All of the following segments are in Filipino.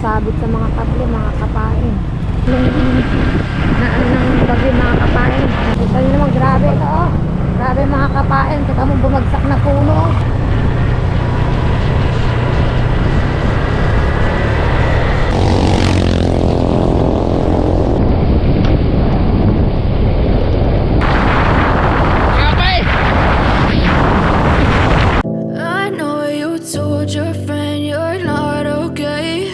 sabit sa mga kable, mga kapain. Na ano ng bagyo, mga kapain. Kita nyo naman, grabe ito, oh. Grabe mga kapain, kita mo bumagsak na puno. I know you told your friend you're not okay,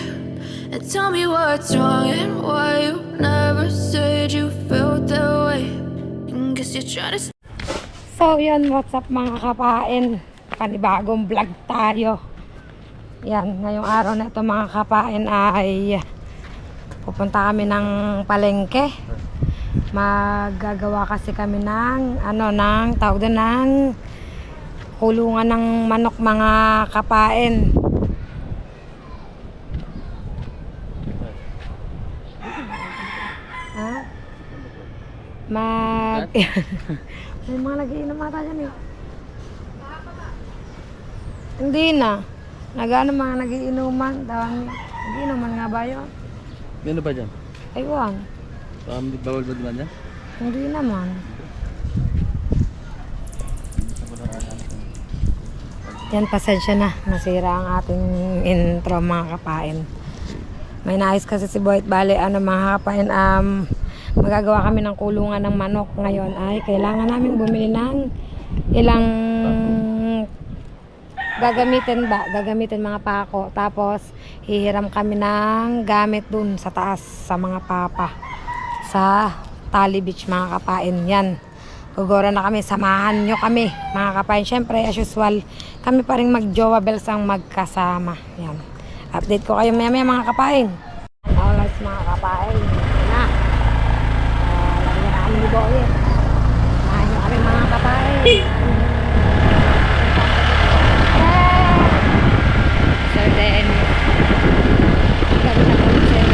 and tell me what's wrong and why you never said you felt that way. And guess you're trying to. So yun, what's up mga kapain, panibagong vlog tayo. Yan, ngayong araw na ito mga kapain ay pupunta kami ng palengke. Maggagawa kasi kami ng tawag doon, ng kulungan ng manok mga kapain. Ha? May mga nagiinom ata dyan eh. Hindi na. Nagano mga nagiinuman. Nagiinuman nga ba yun? Ano ba dyan? Aywan. Bawal ba naman dyan? Hindi naman. Yan, pasensya na. Nasira ang ating intro mga kapain. May nais kasi si Boyet. Bale, mga kapain, magagawa kami ng kulungan ng manok. Ngayon ay kailangan namin bumili ng ilang gagamitin mga pako. Tapos hihiram kami ng gamit dun sa taas sa mga papa sa Tali Beach mga kapain. Yan, gugora na kami, samahan nyo kami mga kapain. Syempre as usual, kami pa rin mag-jowa bells ang magkasama. Yan, update ko kayo maya mga kapain. Alright mga kapain, na lagyan na kami ni Boyet. Samahan nyo kami mga kapain. Sir Dennis, gawin na po siya.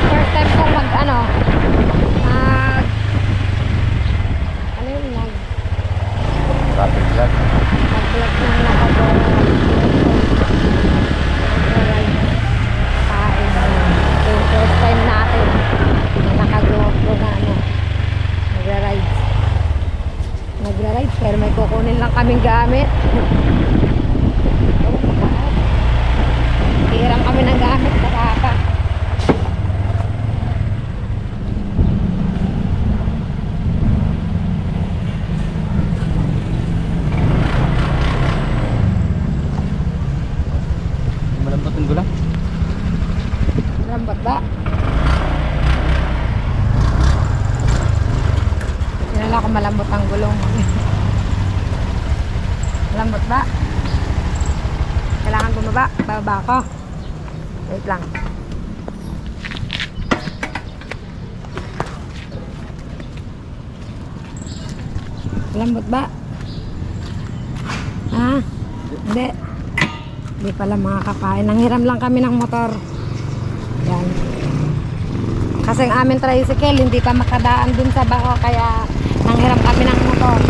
First time kong Traffic vlog. mag-vlog ng nakagawa. Yung first time natin na nakagawa na nagra-rides, pero may kukunin lang kaming gamit. Hiram kami ng gamit sa papa. Malambatin ko lang. Lambat ba? Kinala ko malambot ang gulong. Malambot ba? Kailangan bumaba? Bababa ako. Wait lang. Malambot ba? Ha? Hindi. Hindi pala mga kapain. Nanghiram lang kami ng motor. Yan. Kasi ang aming tricycle hindi pa makadaan dun sa bako, kaya nanghiram kami ng motor.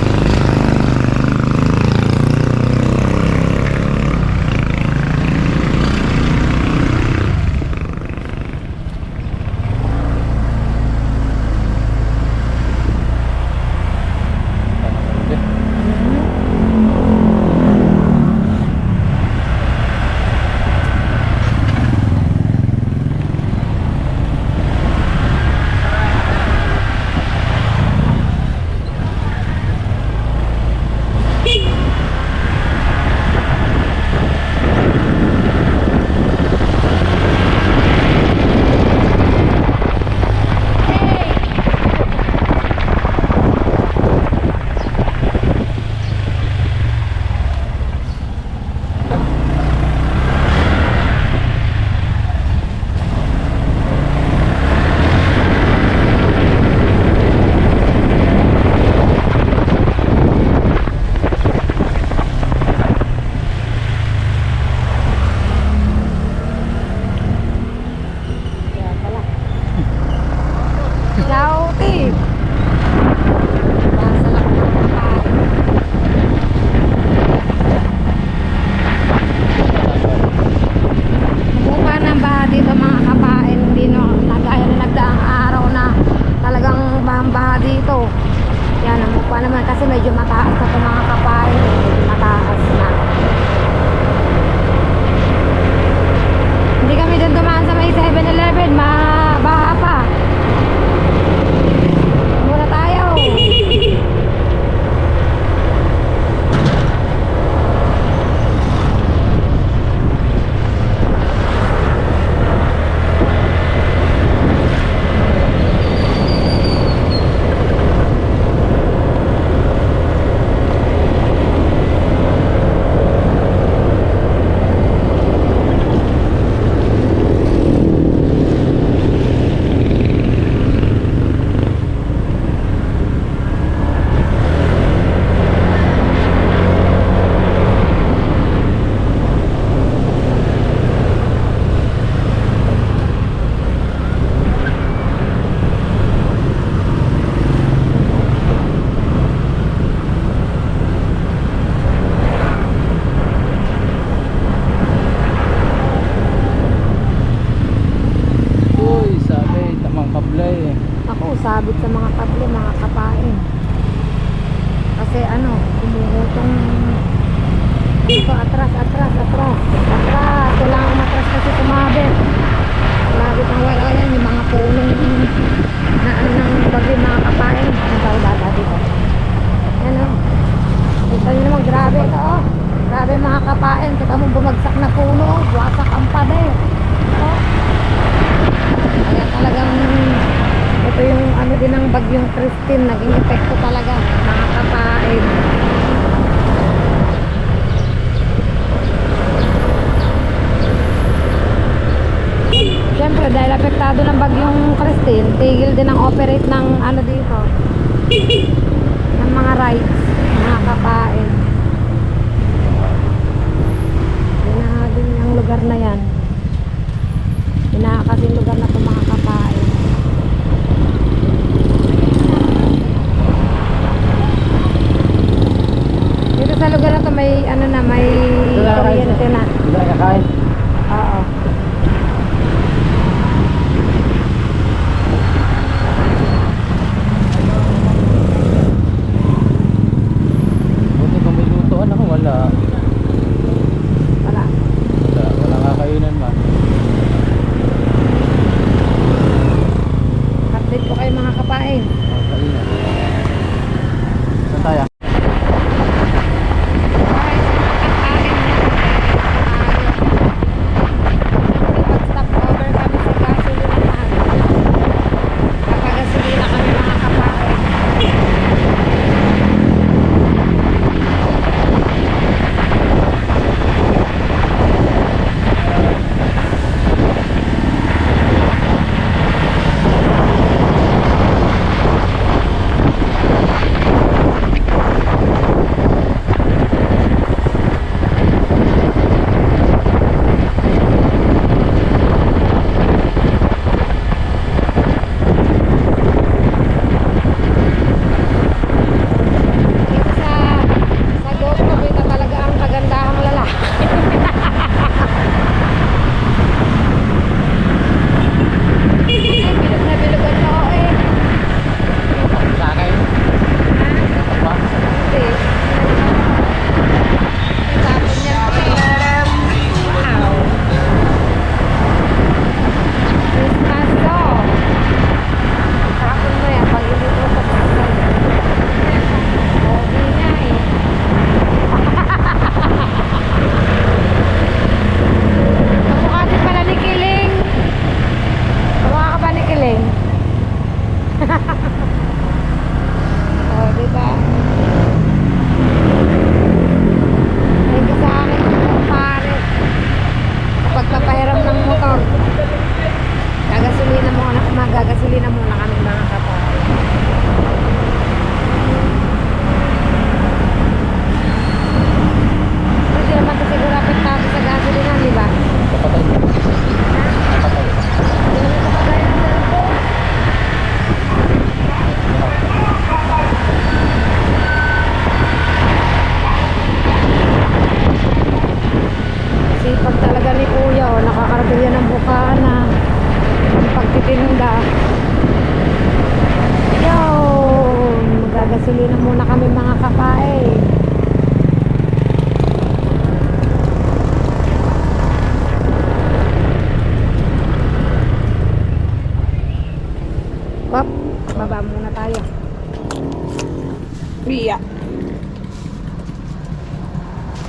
medyo mataas na ito mga kapain. Medyo mataas na. Hindi kami dun dumaan sa may 7-Eleven. Mabaha pa. Muna tayo. Uy, sabi, tamang kablay. Ako, sabit sa mga kable, mga kapain. Kasi ano, umungutong dito, atras. Kailangan umatras kasi sumabit. Sumabit ang wala yan, yung mga punong na ano ng bagay, mga kapain. Ang tao bata dito. Yan o. Kita nyo naman, grabe ito o. Grabe mga kapain. Kita mo bumagsak na puno. Wasak ang pader. O. Kaya talagang ito yung ano din ng bagyong Christine, naging epekto talaga mga kapain. Siyempre dahil apektado ng bagyong Christine, tigil din ang operate ng ano dito ng mga rides, mga kapain. Yan din ang lugar na yan. Pinakasing lugar na ito mga kapain. Dito sa lugar na ito may ano na, may kuryente na. Hindi na kakain. Oo. Buti kung may lutoan ako, wala. Wala. Wala kakainan man. Update ko kayo mga kapain. Kakainan. Saan tayo? Guys, mga kapain.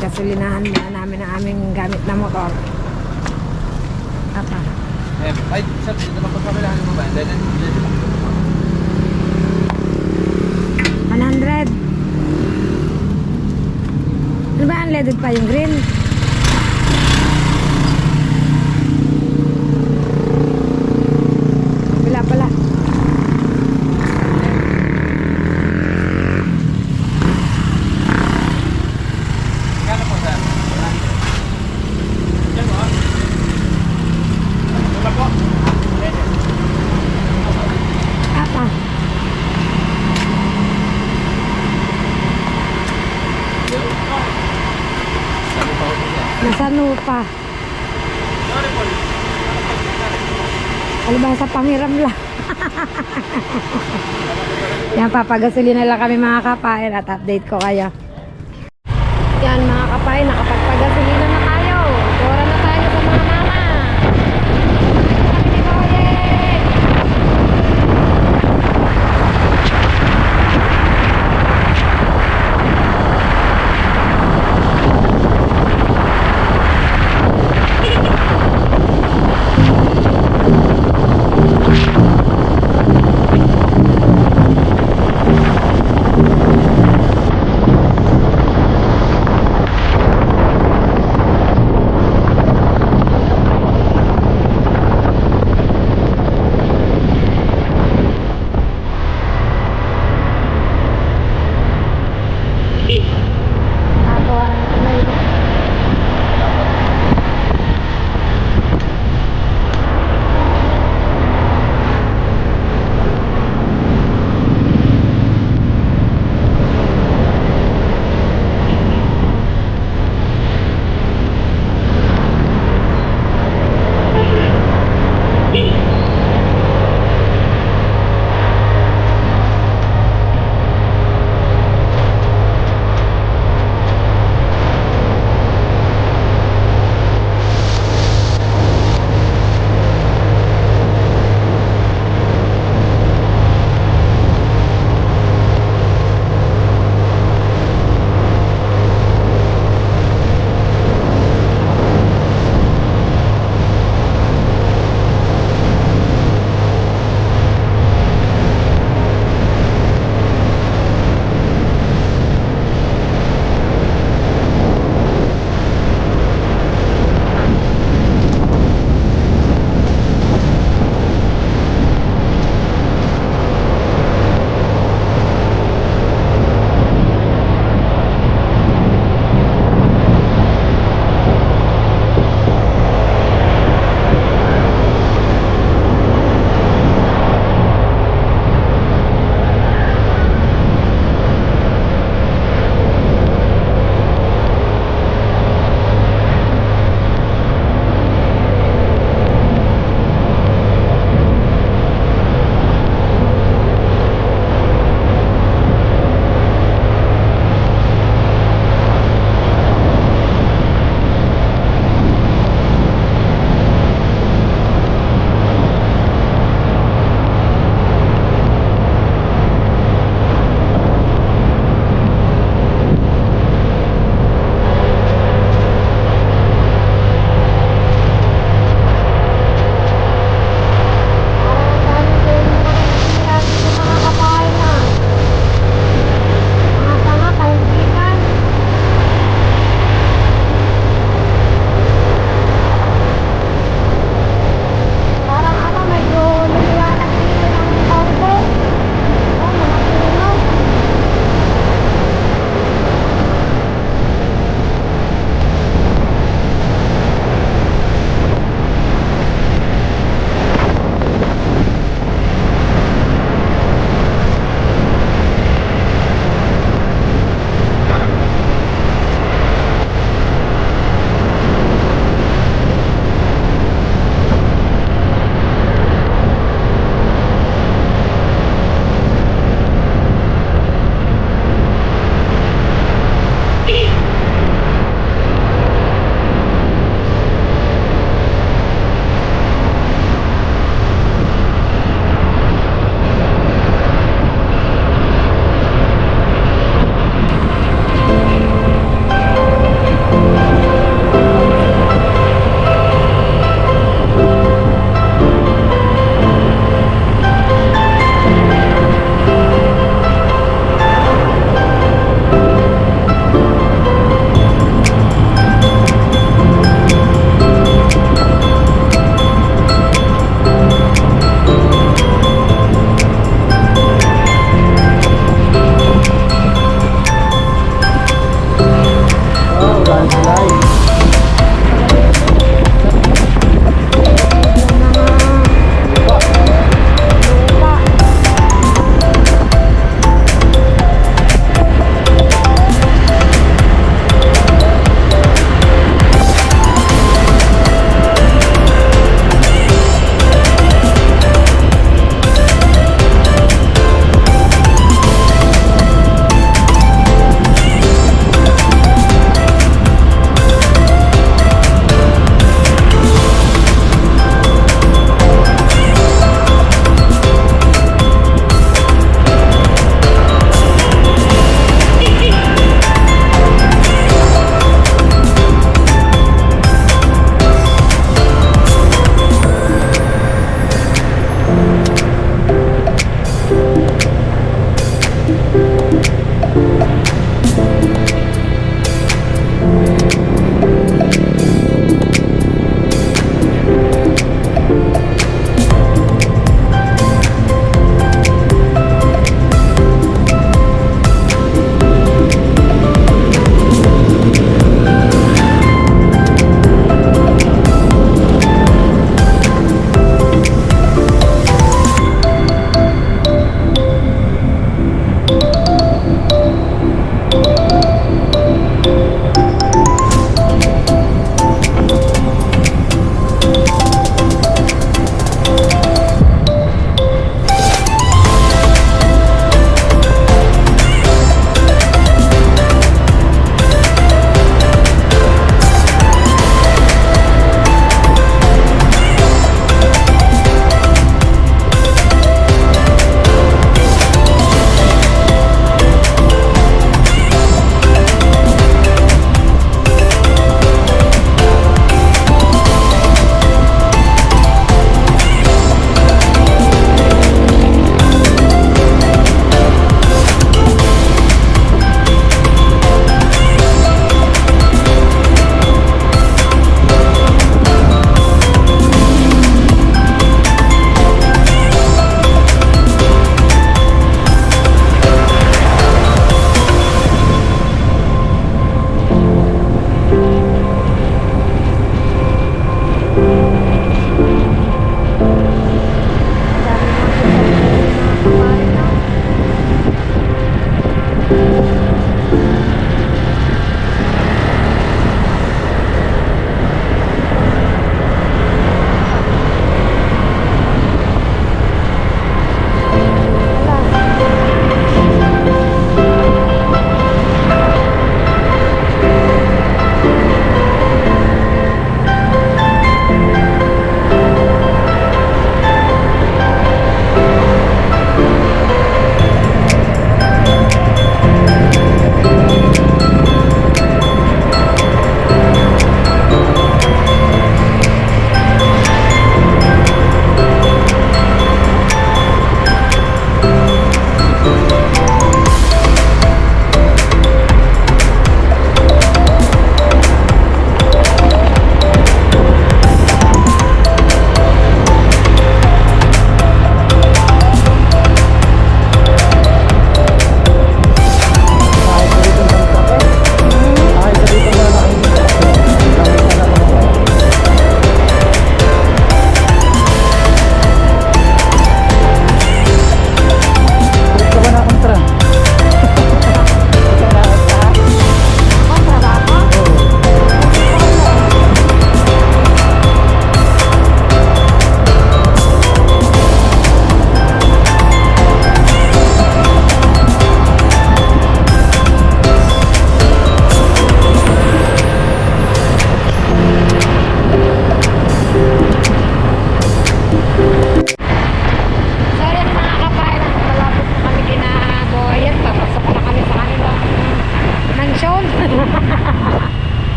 Gasolinahan muna namin ang aming gamit na motor. Apa? Ay, sir, dito lang po sa kailangan mo ba? Dahil 100. Ano ba, unleaded pa yung green? Wala pala. kano po, sir? Yan po. Wala po. Apa? Sabi pa ako niya. Nasa lupa. Sorry po. Ano ba, sa panghiram lang. Yan, papagasolina lang kami mga kapain at update ko kayo. Yan mga kapain, nakapagpagasolina na tayo. Tora na tayo sa mga mama. Kami ni Boyeng.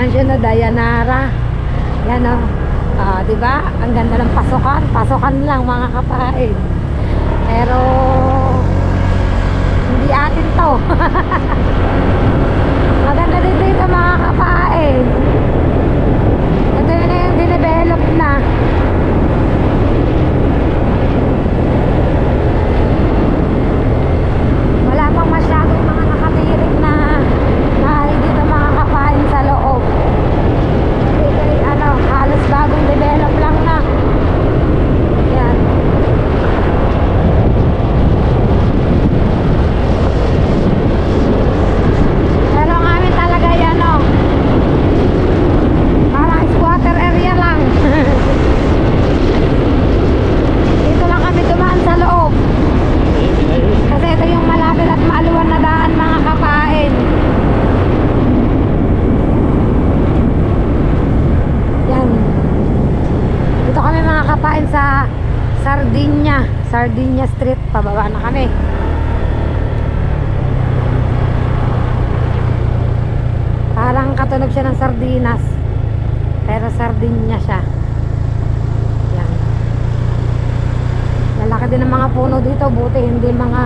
Mansion na Dayanara. Yan o. Di ba? Ang ganda ng pasokan. Pasokan lang mga kapain. Pero hindi atin to. Maganda din dito mga kapain. Ito yun na yung dinevelop na. Wala pang masyadong mga nakatirik na bahay dito mga kapain sa loob. Kasi halos bagong develop lang na. Yan. Pero ang amin talaga yan parang squatter area lang. Dito lang kami dumaan sa loob. Kasi ito yung malapit at maaluan na daan mga kapain. Yan. Dito kami mga kapain sa Sardinia Street. Pababa na kami. Parang katunog siya ng sardinas. Pero Sardinia siya. Yan. Lalaki din ng mga puno dito. Buti hindi mga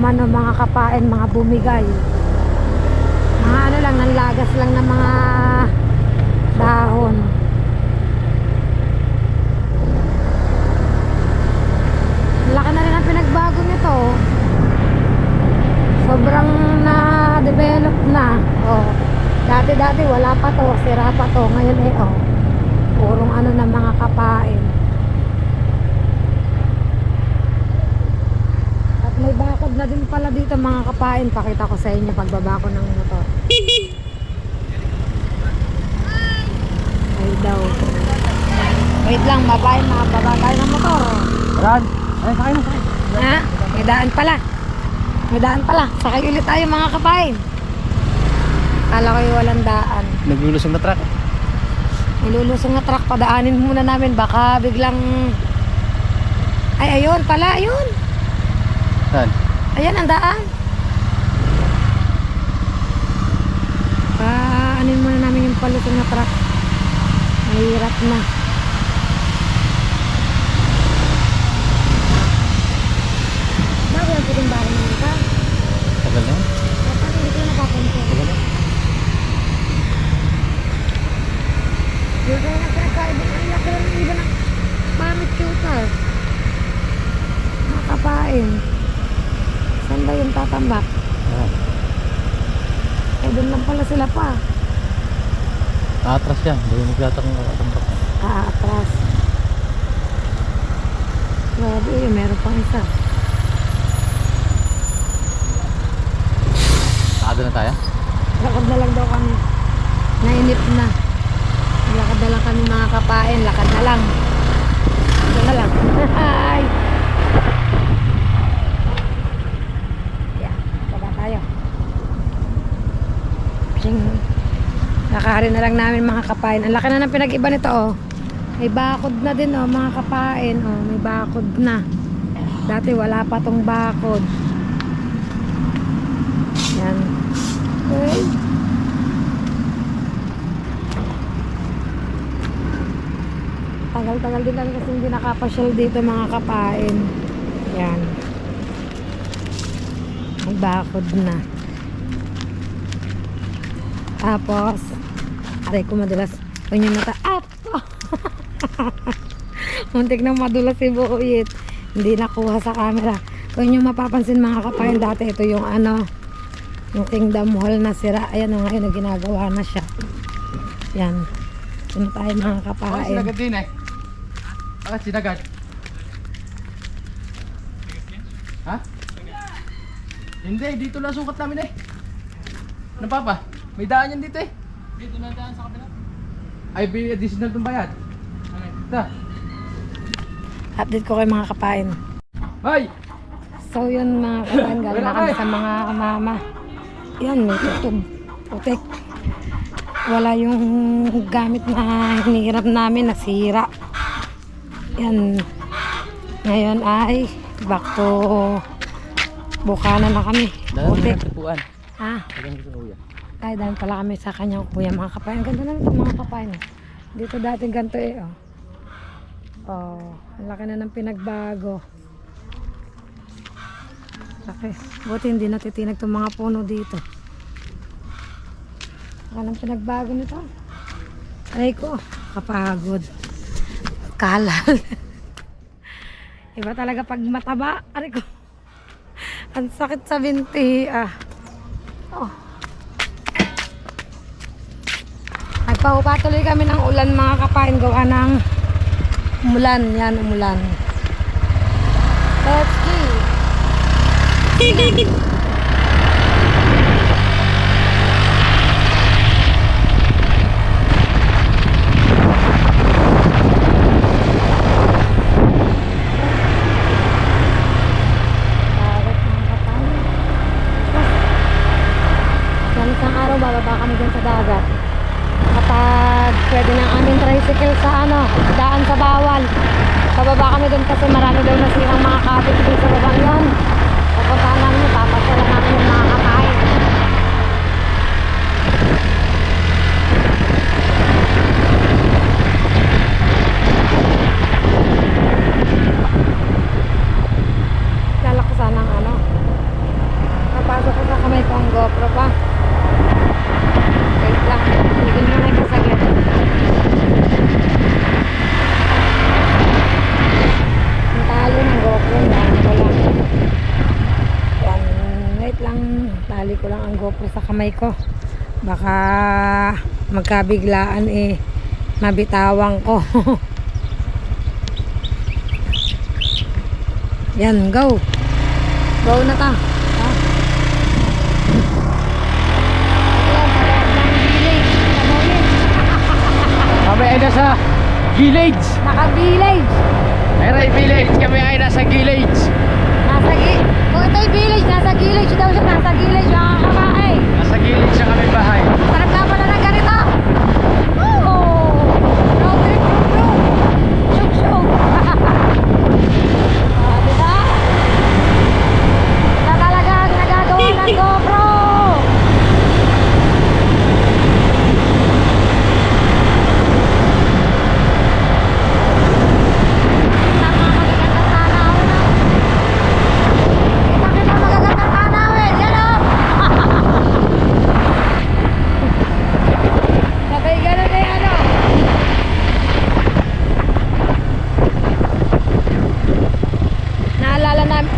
mga kapain, mga bumigay. Mga lang, nanlagas lang ng mga dahon. Laki na rin ang pinagbago nito. Sobrang na-develop na. Dati wala pa to, sira pa to. Ngayon purong ng mga kapain. At may bakod na din pala dito mga kapain. Pakita ko sa inyo pagbaba ko ng motor. Ay daw. Wait lang, mababa tayo ng motor. Ran! Ay, sakay na, sakay. Ha? May daan pala. May daan pala. Sakay ulit tayo mga kapain. Kala ko yung walang daan. Naglulusong na truck. Nilulusong na truck. Padaanin muna namin. Baka biglang... Ay, ayun pala. Ayun. Saan? Ayan ang daan. Paanin muna namin yung palusong na truck. Mahirap na. Bakit ang puting barang naman ka? Tagal na. Bakit hindi ko nakapunta? Tagal na. Dito na pinagkaiba ng laki ng iba ng pamit shooter. Makapain. Saan ba yung tatambak? Doon lang pala sila pa. Atras yan. Hindi mo maglatak ng atambak. Atras. Grabe meron pang isa. Nakado na tayo? Lakad na lang daw kami. Nainip na. Lakad na lang kami mga kapain. Lakad na lang. Lakad na lang. Hi! Yeah, baba tayo. Lakarin na lang namin mga kapain. Ang laki na ng pinag-iba nito May bakod na din mga kapain. May bakod na. Dati wala pa tong bakod. Yan. Okay. Tagal-tagal din lang kasi hindi nakapasyal dito mga kapain. Yan. May bakod na. Tapos aray ko madulas. Yun yung mata. Muntik nang madulas si Bukit. Hindi nakuha sa camera. Kung yung mapapansin mga kapain, dati ito yung yung Kingdom Hall na sira. Ayan ngayon na ginagawa na siya. Yan. Ito tayo mga kapain. Sinagad din Bakit sinagad? Ha? Hindi, dito lang sukat namin Ano papa? May daan yan dito Dito na daan sa kabila. Ay, additional itong bayad. Ito. Update ko kay mga kapain. Hoy! So yun mga kapain, galing na kami sa mga mama. Yan, may tutog. Putik. Wala yung gamit na hinihiram namin, nasira. Yan. Ngayon ay back to Bukana na kami. Dahil Putik. ng tipuan. Ha? Dahil ng tipuan. Ay, dahil pala kami sa kanyang kuya mga kapayan. Ganda na ito mga kapayan. Dito dating ganito eh. Oh. Oh, ang laki na ng pinagbago. Laki. Buti hindi natitinag itong mga puno dito. Laki ng pinagbago nito. Ay ko, kapagod. Kalal. Iba talaga pag mataba. Aray ko. Ang sakit sa binti. Oh. Nagpapatuloy kami ng ulan mga kapain. Gawa ng umulan. Yan, umulan. Let's go. Isang araw bababa kami dyan sa dagat kapag pwede ng aming tricycle sa daan sa bawal. Bababa kami dun kasi marami daw nasirang mga kapit dun sa babang yun. Pupuntahan namin yung papasala namin yung mga kakain. Lala ko sana ang napasok ko sa kamay ko ang GoPro pa. Wait lang, tigil mo na yung kasaglit. Ang talo ng GoPro, daan ko lang. Yan, wait lang, tali ko lang ang GoPro sa kamay ko. Baka magkabiglaan mabitawang ko. Yan, go! Go na ta! Kami ay nasa village. Naka-village. Meron village. Kami ay nasa village. Kung ito'y village, nasa village daw siya. Nasa village, mga kakain. Nasa village siya kami bahay. Sarap na pala ng ganito. Oh! Road trip, bro. Shuk-shuk. Diba? Ito talaga ang nagagawa ng GoPro.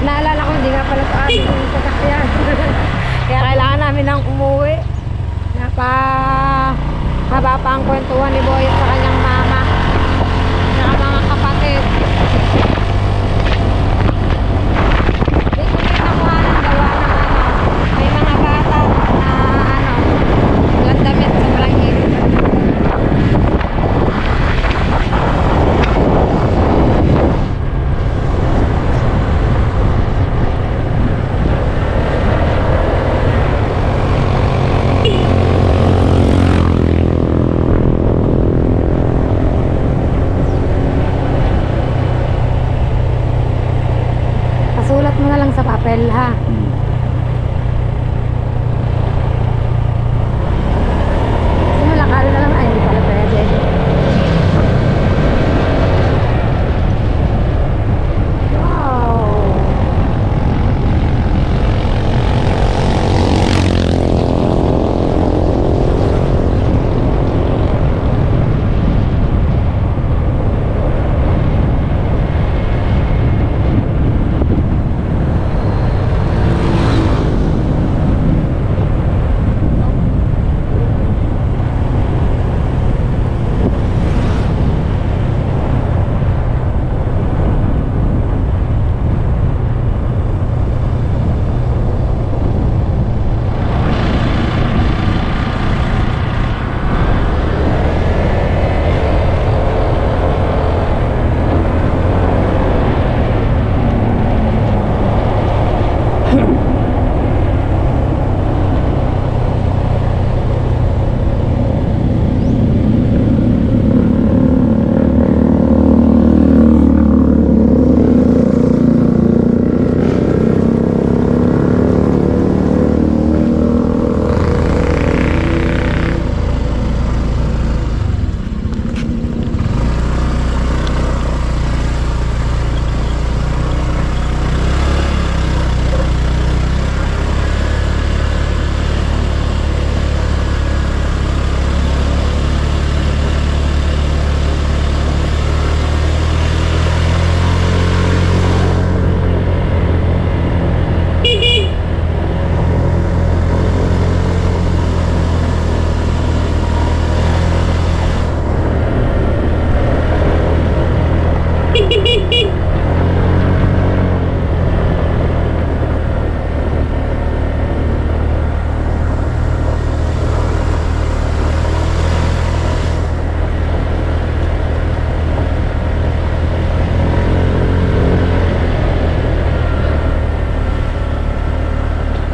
Naalala ko, hindi nga pala sa ating sasakyan. Kaya kailangan namin nang umuwi. Haba pa ang kwentuhan ni Boy sa kanyang mama. Saka mga kapatid. Dito rin nakuha ng gawa ng may mga bata na walang damit sa walang hirit.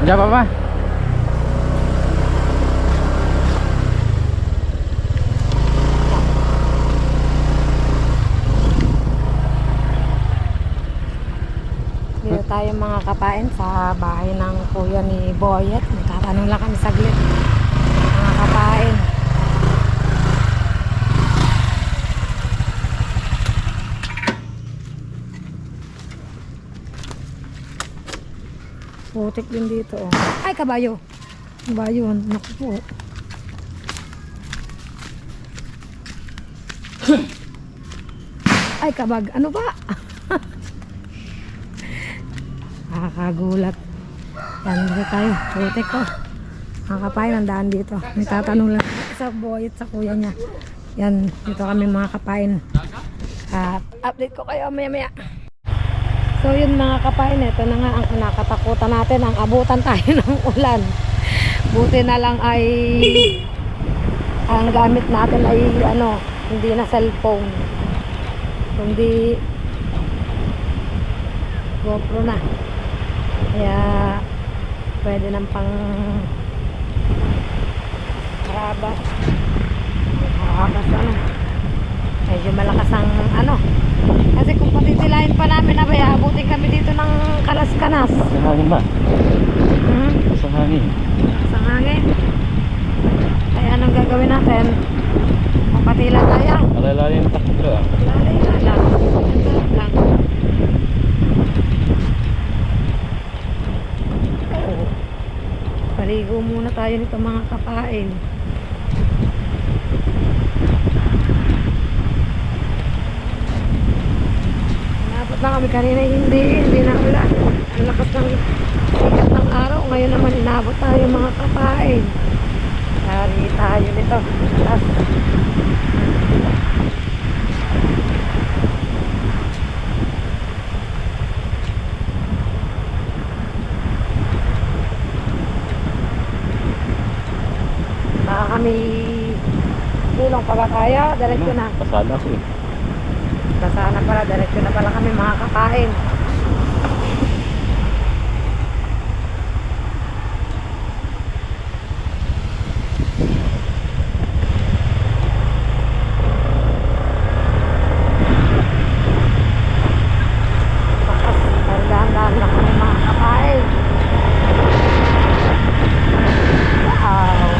Diyan pa ba? Dito tayo mga kapain sa bahay ng kuya ni Boyet. Nagtatanong lang kami saglit. Mga kapain. Putik din dito. Oh. Ay, kabayo. Kabayo. Naku po. Ay, kabag. Ano ba? Nakakagulat. Yan, dito tayo. Putik ko. Mga kapain, ang daan dito. May tatanong lang sa Boyet, sa kuya niya. Yan, dito kami mga kapain. At update ko kayo maya-maya. So yun mga kapain, ito na nga ang kinakatakutan natin, ang abutan tayo ng ulan. Buti na lang ay ang gamit natin ay ano, hindi na cellphone, kundi GoPro na. Kaya pwede nang pang harabas ano. Medyo malakas ang ano. Kasi kung patitilahin pa namin na baya, abutin kami dito ng kalas-kanas. Sa hangin ba? Sa hangin. Sa hangin. Kaya anong gagawin natin? Papatila tayo. Alalalim takbo ah. Lalay na lang. Lang. Oo. Paligo muna tayo nito mga kapain. Dapat na kami kanina hindi na ulan. Ang lakas ng sikat ng araw. Ngayon naman inabot tayo mga kapain. Yari tayo nito. Tapos baka kami tulong pa ba kaya? Diretso na. Pasala ko eh. Basa na pala, diretso na pala kami mga kapain. Bakas, dahan-dahan lang kami mga kapain. Wow.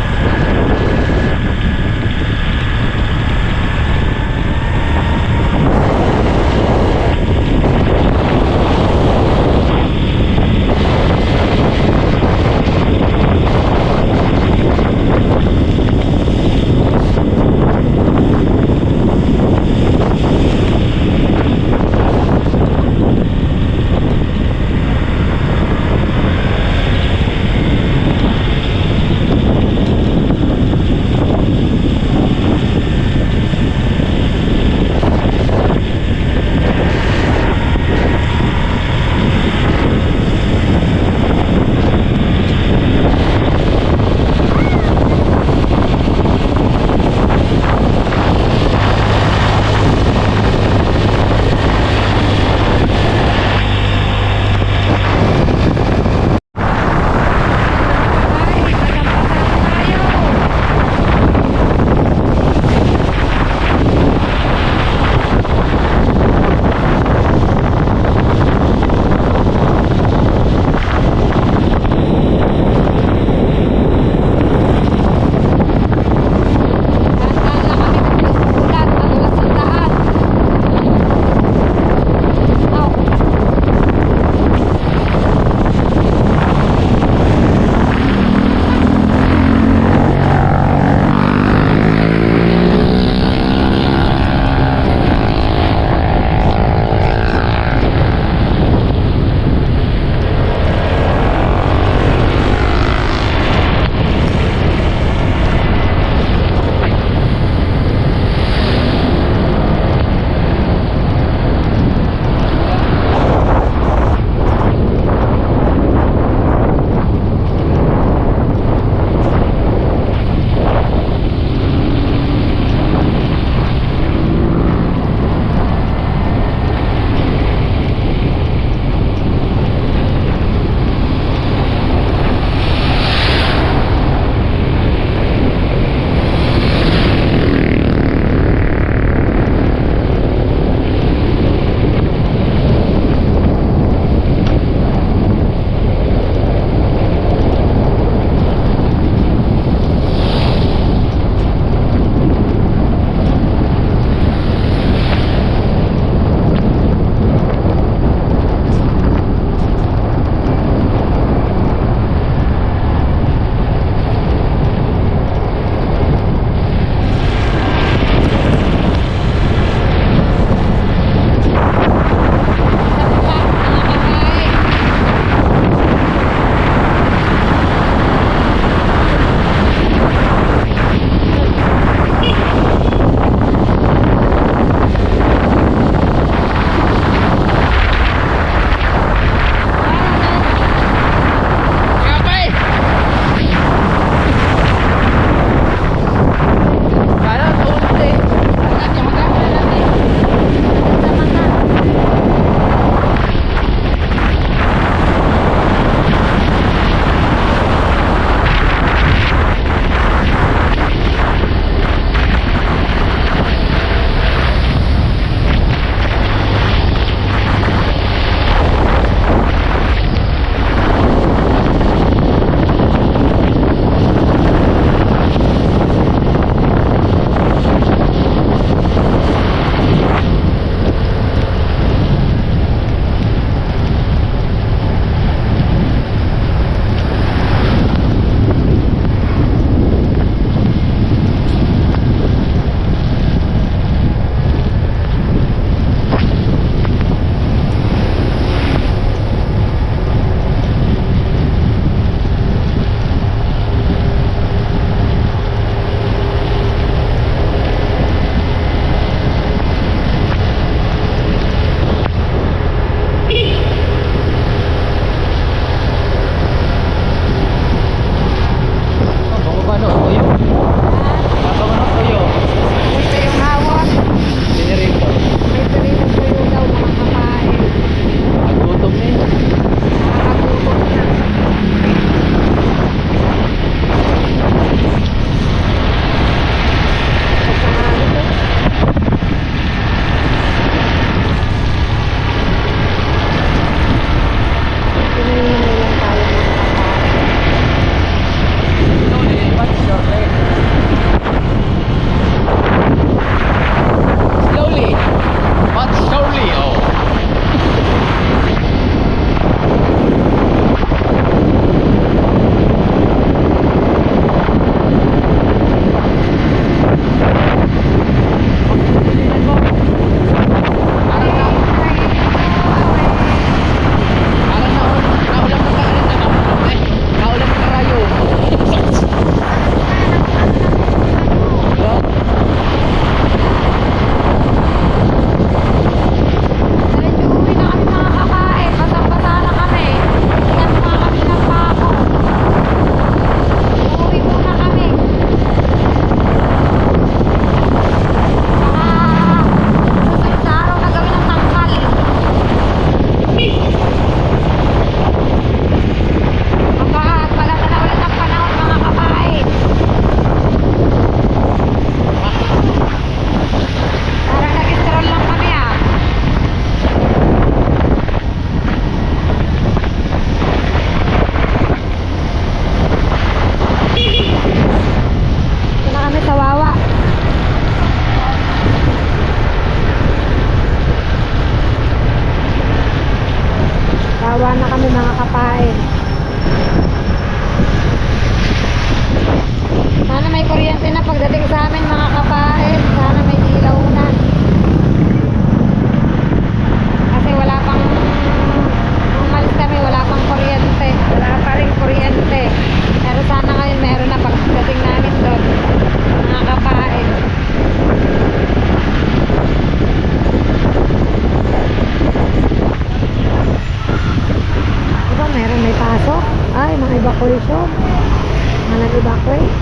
Mga nag-evacuate?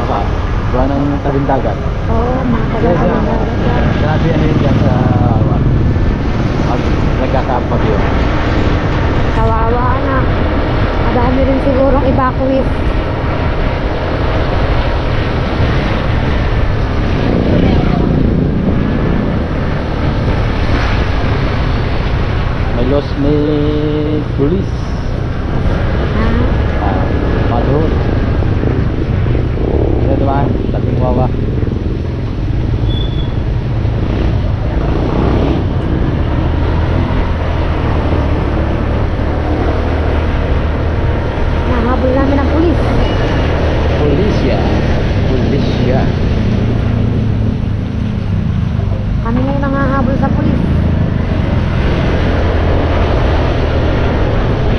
Baka, gawa ng tabing dagat. Oo, mga taga-tabing dagat yan. Grabe ano yun dyan sa pag nagkakapag yun. Kawawa na. Madami rin sigurong evacuate. May loss may police. Ha? Madhul. Ano naman, tabing wawa. Nahabol namin ang pulis. Polisya. Polisya. Kami ngayon nangahabol sa pulis.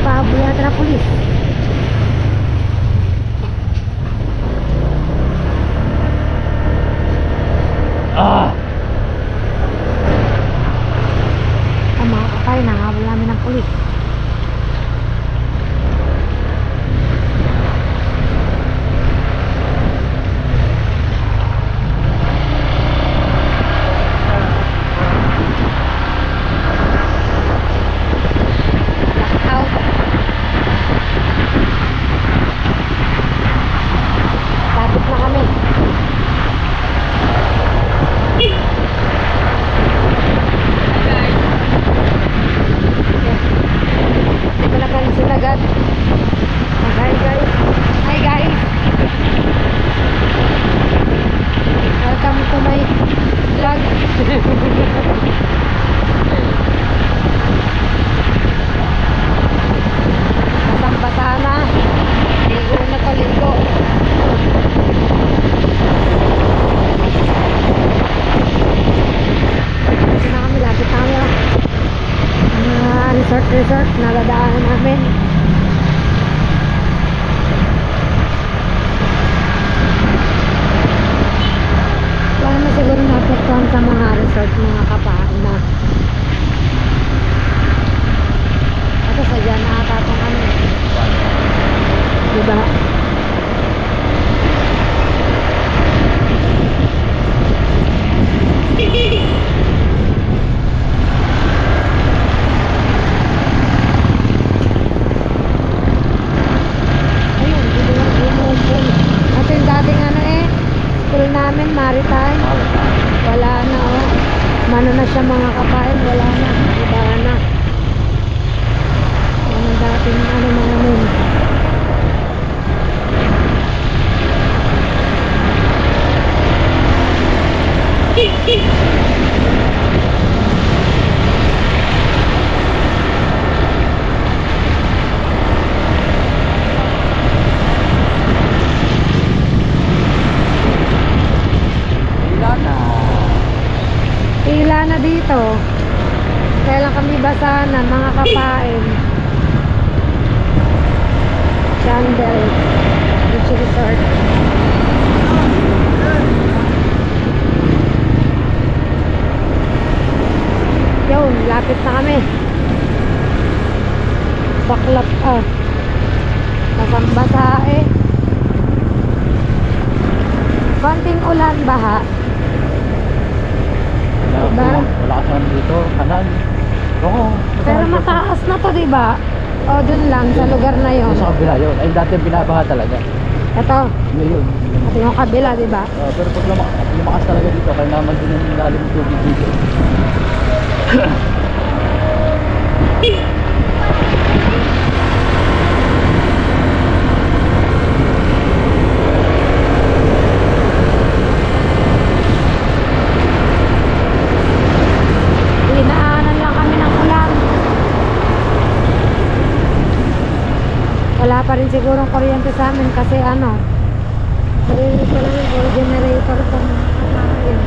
Pahabol yata na pulis. Ah! Ang mga kapay, nangahabol namin ng pulis. Out. Lapit na kami. Hindi ko napansin agad. Hi guys. Hi guys. Welcome to my vlog. Basang-basa na. Ligo na to, ligo. Lapit na kami, lapit na kami. Resort na dadaanan namin. Wala na siguro naapektuhan sa mga resort, mga kapain na. Kasi sadya na ata itong ano. Diba? Ayun, hindi lang bumumpun. Ito yung dating ano school namin, maritime. Wala na Mano na siya mga kapain, wala na. Iba na. Yan ang dating ano namin. Hila na. Pila na dito. Kailan kami basahan mga kapain. Chandel Beach Resort. Yun, lapit na kami. Saklap basang-basa konting ulan, baha. Diba? Wala ka saan dito, kanan. Oo. Pero mataas na to, diba? O, dun lang, sa lugar na yon. Sa kabila yun. Ay, dati binabaha talaga. Ito, Yun. ito yung kabila, diba? Pero pag lumakas talaga dito, kaya naman din yung lalim ng tubig dito. Dinaanan lang kami ng ulan. Wala pa rin sigurong kuryente sa amin kasi ano, sarili pa lang yung generator pa ng kapain.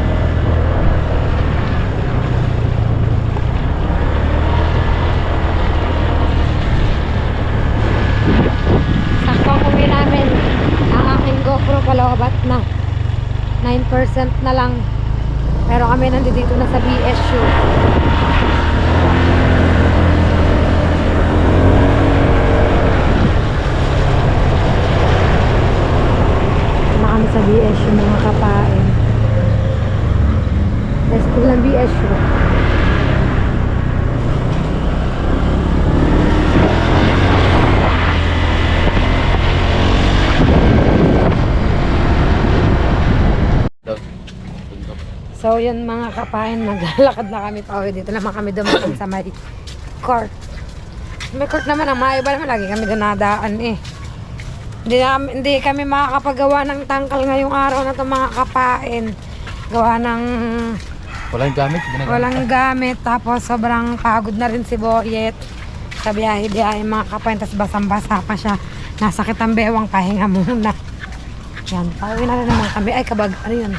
Sakto kumi namin. Ang aking GoPro palawabat na. 9% na lang. Pero kami nandito na sa BSU. sa BSU mga kapain. High school ng BSU. So yun mga kapain, naglalakad na kami pa uwi. Dito naman kami dumaan sa may court. May court naman, ang maiba naman, lagi kami dinadaan eh. Hindi kami makakapagawa ng tangkal ngayong araw na ito mga kapain. Gawa ng Walang gamit. walang gamit, tapos sobrang pagod na rin si Boyet sa biyahe-biyahe mga kapain, tapos basang-basa pa siya. Nasakit ang bewang, pahinga muna. Yan, pauwi na rin naman kami. Ay kabag, ano yun?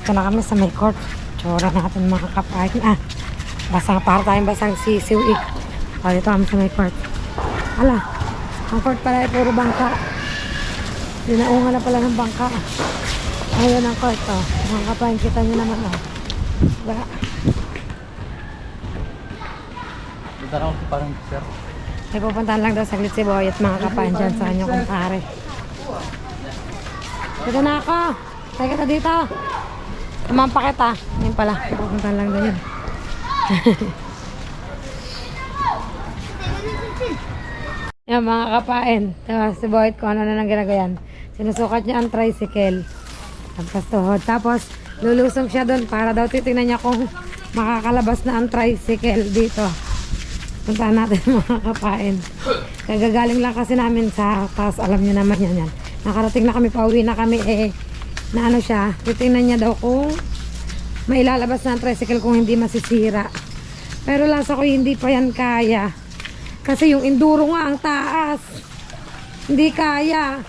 Ito na kami sa may court. Tsura natin mga kapain. Basang para tayong basang sisiw eh. O, dito kami sa may court. Ala, ang court pala ay puro bangka. Dinaunga na pala ng bangka. Ayun ang court, oh. Mga kapain, kita nyo naman, oh. Diba? Punta na ako parang sir. Ay, pupuntahan lang daw saglit si Boy at mga kapain dyan sa kanyang kumpare. Dito na ako. Teka ka dito. Kamampa kita. Yan pala. Pupuntahan lang daw yun. Yan mga kapain. Diba, si Boy kung ano na nang ginagayan. Sinusukat niya ang tricycle. Pagkastuhod. Tapos, lulusong siya doon para daw titingnan niya kung makakalabas na ang tricycle dito. Puntaan natin mga kapain. Kagagaling lang kasi namin sa taas. Alam niyo naman yan. Nakarating na kami, pauwi na kami na ano siya. Titingnan niya daw kung mailalabas na ang tricycle kung hindi masisira. Pero lasa ko hindi pa yan kaya. Kasi yung enduro nga ang taas. Hindi kaya.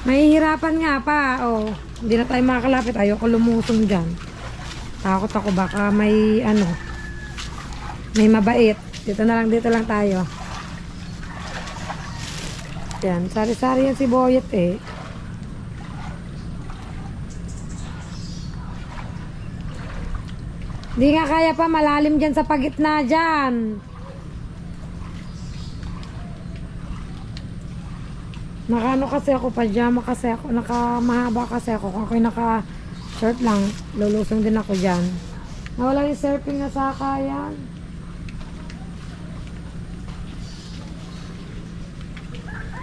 Mahihirapan nga pa. Oh, hindi na tayo makakalapit. Ayoko lumusong dyan. Takot ako baka may ano. May mabait. Dito lang tayo. Yan. Sari-sari yan si Boyet eh. Hindi nga kaya pa. Malalim dyan sa pagitna dyan. Nakano kasi ako, pajama kasi ako, nakamahaba kasi ako. Kung ako'y naka-short lang, lulusong din ako dyan. Nawala yung surfing na sakayan.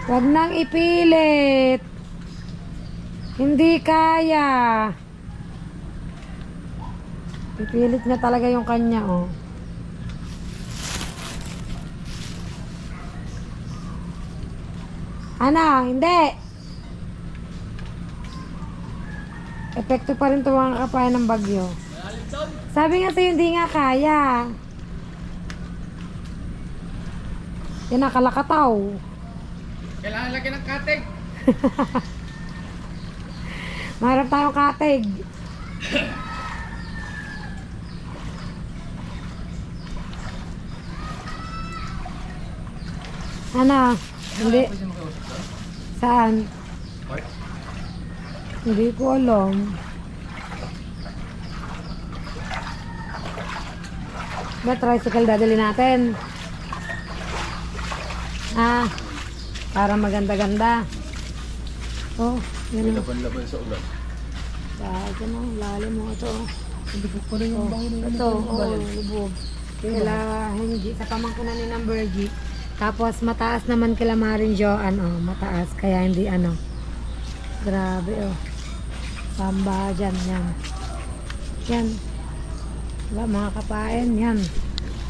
Huwag nang ipilit. Hindi kaya. Ipilit niya talaga yung kanya, oh. Ano? Hindi. Epekto pa rin ito mga kapayan ng bagyo. Sabi nga sa'yo, hindi nga kaya. Yan nakalakataw. Kailangan laki ng katig. Maharap tayong katig. Ano? Hindi. Saan? Hindi ko alam. Ba, tricycle dadali natin? Para maganda-ganda. Oh, yun o. Laban-laban sa ulan. Ito na, lalim mo ito. Lubog pa rin yung baho na Ito, lubog. Kila hindi, sa pamangkinan ni ng Bergie. Tapos mataas naman kila Marin Joan, oh, mataas. Kaya hindi ano. Grabe, oh. Samba dyan, yan. Yan. Diba, mga kapain, yan.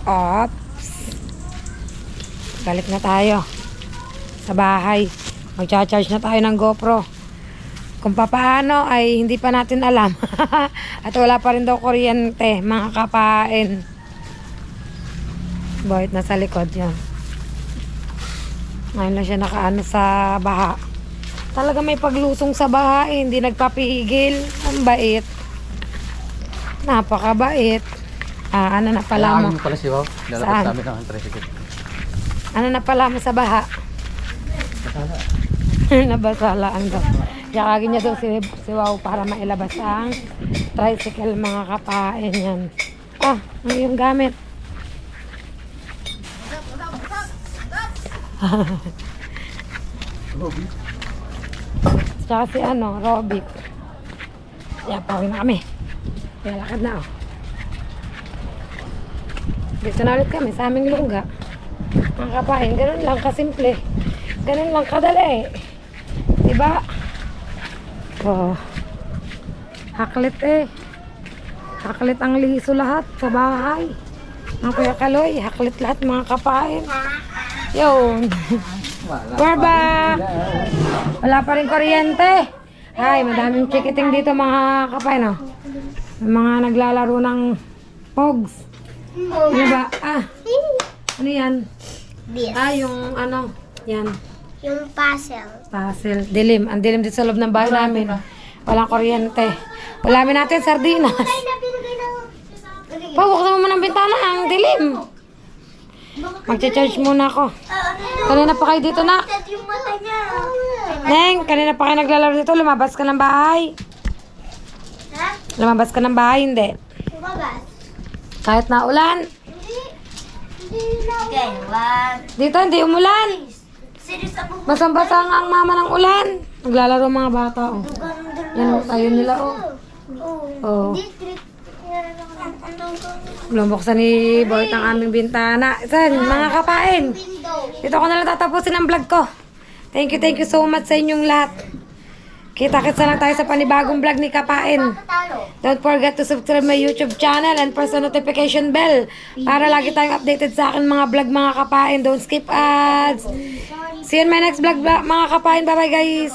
Ops. Balik na tayo sa bahay. Magcha-charge na tayo ng GoPro. Kung papaano ay hindi pa natin alam. At wala pa rin daw kuryente, mga kapain. Boyet na sa likod yan. Ngayon lang siya nakaano sa baha. Talaga may paglusong sa baha eh. Hindi nagpapigil. Ang bait. Napakabait. Ano na pala mo? Ano pala si Wow? Lalabas Saan? namin ang tricycle. Ano na pala mo sa baha? Masala. Nabasala ang daw. Yakagin niya daw si Wow para mailabas ang tricycle, mga kapain yan. Ano yung gamit? Tsaka si Robic. Yan, pauwi na kami. Kaya lakad na Dito na ulit kami sa aming lungga. Mga kapain, ganun lang kasimple. Ganun lang kadali. Diba? Haklit Haklit ang liso lahat sa bahay. Mga Kuya Kaloy, haklit lahat mga kapain. Yun. We're back. Wala pa rin kuryente. Ay, madaming chikiting dito mga kapain. May mga naglalaro ng pogs. Ano ba? Ano yan? This. Yung yan. Yung puzzle. Puzzle. Dilim. Ang dilim dito sa loob ng bahay namin. Walang kuryente. Ulamin natin sardinas. Ay, napinagay na. Pabuksan mo muna ang bintana. Ang dilim. Magcha-charge muna ako. Kanina pa kayo dito, nak. Yung mata niya. Neng, kanina pa kayo naglalaro dito. Lumabas ka ng bahay. Ha? Lumabas ka ng bahay, hindi. Lumabas. Kahit na ulan. Hindi na. Okay, one. Dito, hindi umulan. Serious ako. Basang-basa nga ang mama ng ulan. Naglalaro ang mga bata, Yan, ayun nila, Oh. District. Lumbuksan ni Boy ang aming bintana. San, mga kapain. Dito ko na lang tatapusin ang vlog ko. Thank you so much sa inyong lahat. Kita-kits na lang tayo sa panibagong vlog ni Kapain. Don't forget to subscribe my YouTube channel and press the notification bell para lagi tayong updated sa akin mga vlog mga Kapain. Don't skip ads. See you in my next vlog mga Kapain. Bye bye guys.